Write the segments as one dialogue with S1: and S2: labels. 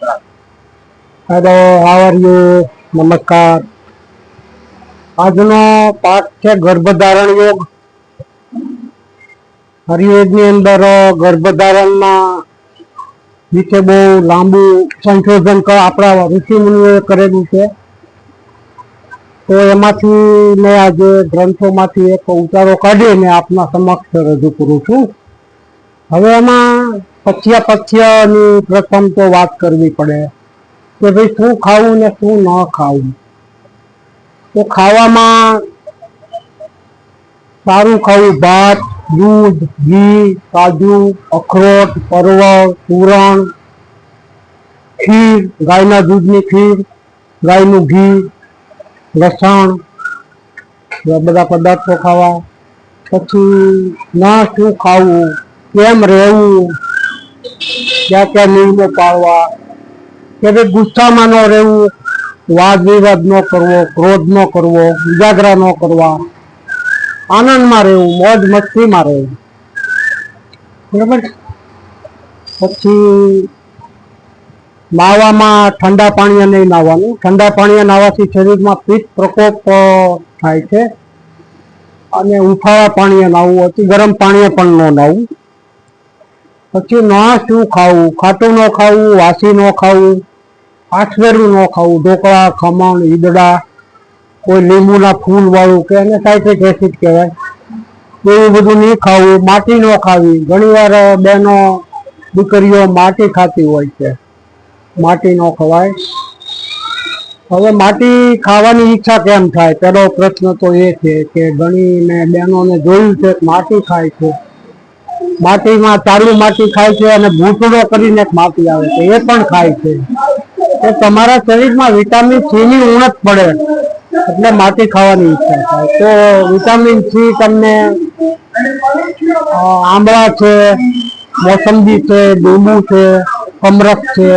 S1: Hello, how are you? નમસ્કાર. આજનો પાઠ છે ગર્ભધારણ યોગ. આયુર્વેદની અંદર ગર્ભધારણના વિશે બહુ લાંબુ સંશોધન આપણા ઋષિ મુનિઓએ કરેલું છે. તો એમાંથી મેં આજે ગ્રંથોમાંથી એક ઉતારો કાઢીને આપના સમક્ષ રજૂ કરું છું. હવે એમાં પથ્યની પ્રથમ તો વાત કરવી પડે કે ભાઈ શું ખાવું ને શું ન ખાવું. તો ખાવામાં સારું ખાવું ભાત, દૂધ, ઘી, કાજુ, અખરોટ, પરવળ, પૂરણ, ખીર, ગાયના દૂધની ખીર, ગાયનું ઘી, લસણ, બધા પદાર્થો ખાવા. પછી ના શું ખાવું, કેમ રહેવું, ક્યાં ક્યાં નિયમો પાળવા, કે ભાઈ ગુસ્સામાં ન રહેવું, વાદ વિવાદ ન કરવો, ક્રોધ ન કરવો, ઉજાગરા ન કરવા, આનંદમાં રહેવું, મોજ મસ્તીમાં રહેવું. બરાબર. પછી નાવામાં ઠંડા પાણીએ નહીં નાહવાનું. ઠંડા પાણીએ નાહવાથી શરીરમાં પિત્ત પ્રકોપ થાય છે. અને ઉફાળા પાણીએ નાહવું, અતિ ગરમ પાણીએ પણ ન નાહવું. પછી ના શું ખાવું, ખાટું ન ખાવું, વાસી ન ખાવું, આઠવેલું ન ખાવું, ઢોકળા, ખમણ, ઈદડા, કોઈ લીંબુના ફૂલ વાળું કે એને સાઇટ્રિક એસિડ કહેવાય, એવું બધું નહીં ખાવું. માટી ન ખાવી. ઘણી વાર બહેનો દીકરીઓ માટી ખાતી હોય છે, માટી ન ખવાય. હવે માટી ખાવાની ઈચ્છા કેમ થાય, પેલો પ્રશ્ન તો એ છે કે ઘણી મેં બહેનોને જોયું છે માટી ખાય છે, માટીમાં ચાલુ માટી ખાય છે અને ભૂતળો કરીને માટી આવે છે એ પણ ખાય છે. તો તમારા શરીરમાં વિટામિન સી ની ઉણપ પડે એટલે માટી ખાવાની ઈચ્છા થાય. તો વિટામિન સી તમને આંબળા છે, મોસંબી છે, લીંબુ છે, કમરખ છે,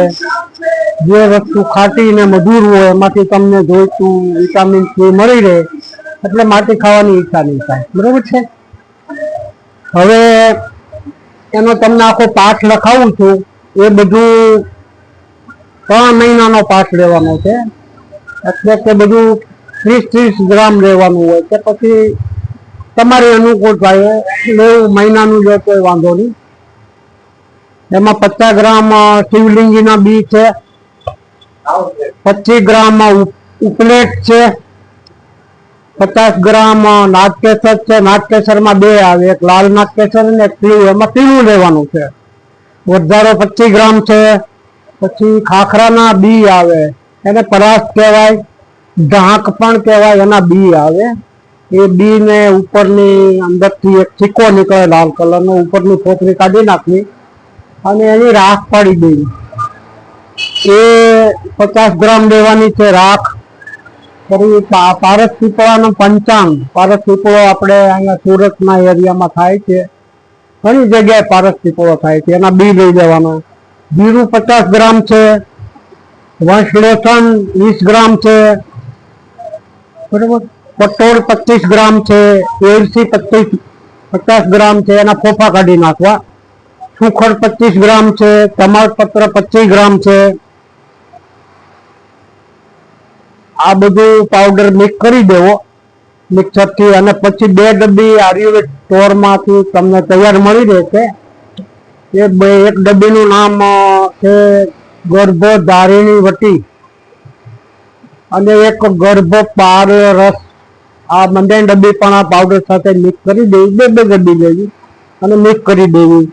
S1: જે વસ્તુ ખાટી ને મધુર હોય એમાંથી તમને જોઈતું વિટામિન સી મળી રહે એટલે માટી ખાવાની ઈચ્છા નહીં થાય. બરોબર છે. હવે એનો તમને આખો પાઠ લખાવું છું. એ બધું 3 મહિનાનો પાઠ લેવાનો છે. એટલે કે બધું 30 ગ્રામ લેવાનું હોય છે. પછી તમારી અનુકૂળ થાય લેવું, મહિનાનું લો તો વાંધો નહીં. એમાં 50 ગ્રામ શિવલિંગીના બી છે, 25 ગ્રામ ઉપલેટ છે, 50 ગ્રામ નાગકેસર છે. નાગકેસરમાં 2 આવે, એક લાલ નાગકેસર અને એક પીળું. એમાં પીળું લેવાનું છે. વધારો 25 ગ્રામ છે. પછી ખાખરાના બી આવે, એને પરાસ કહેવાય, ઢાંક પણ કહેવાય, એના બી આવે. એ બી ને ઉપરની અંદરથી એક સિક્કો નીકળે લાલ કલરનો, ઉપરની પોતરી કાઢી નાખવી અને એની રાખ પાડી દેવી. એ 50 ગ્રામ લેવાની છે રાખ. પછી પારસ પીપળાનો પંચાંગ. પારસ પીપળો આપણે અહીંયા સુરતના એરિયામાં થાય છે, ઘણી જગ્યાએ પારસ પીપળો થાય છે. એના બી લઈ જવાના. જીરું 50 ગ્રામ છે, વંશલેસન 20 ગ્રામ છે, બરોબર. પટોળ 25 ગ્રામ છે, એલસી 50 ગ્રામ છે, એના ફોફા કાઢી નાખવા. સુખડ 25 ગ્રામ છે, તમાલપત્ર 25 ગ્રામ છે. આ બધું પાવડર મિક્સ કરી દેવો મિક્સરથી. અને પછી 2 ડબ્બી આયુર્વેદ સ્ટોરમાંથી તમને તૈયાર મળી રહેશે. એક ડબ્બીનું નામ છે ગર્ભધારિણી વટી અને એક ગર્ભપાર રસ. આ બંને ડબ્બી પણ આ પાવડર સાથે મિક્સ કરી દેવી. 2 ડબ્બી લેવી અને મિક્સ કરી દેવી.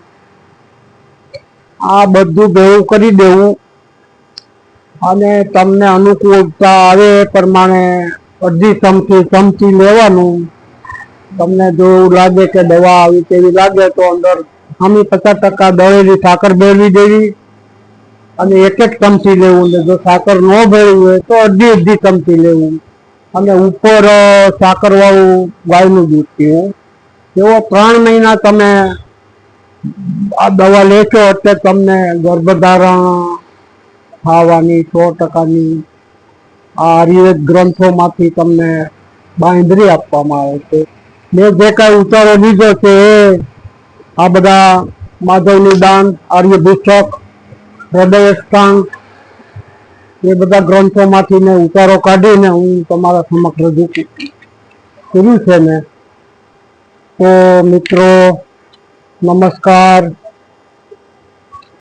S1: આ બધું ભેગું કરી દેવું અને તમને અનુકૂળતા આવે એ પ્રમાણે અડધી ચમચી લેવાનું. તમને જો એવું લાગે કે દવા આવી તેવી લાગે તો અંદર 50% દળેલી સાકર ભેળવી દેવી અને 1 ચમચી લેવું. ને જો સાકર ન ભેળવી હોય તો અડધી ચમચી લેવું અને ઉપર સાકર વાળું ગાયનું દૂધ પીવું. એવો 3 મહિના તમે આ દવા લેશો એટલે તમને ગર્ભધારણ ખાવાની 100%ની આ આયુર્વેદ ગ્રંથોમાંથી તમને બાંયધરી આપવામાં આવે છે. મેં જે કાંઈ ઉતારો લીધો છે એ આ બધા માધવ નિદાન, આર્યભૂષક, હૃદય સ્થાન, એ બધા ગ્રંથોમાંથી મેં ઉતારો કાઢીને હું તમારા સમક્ષ રજૂ કર્યું છે ને. તો મિત્રો નમસ્કાર.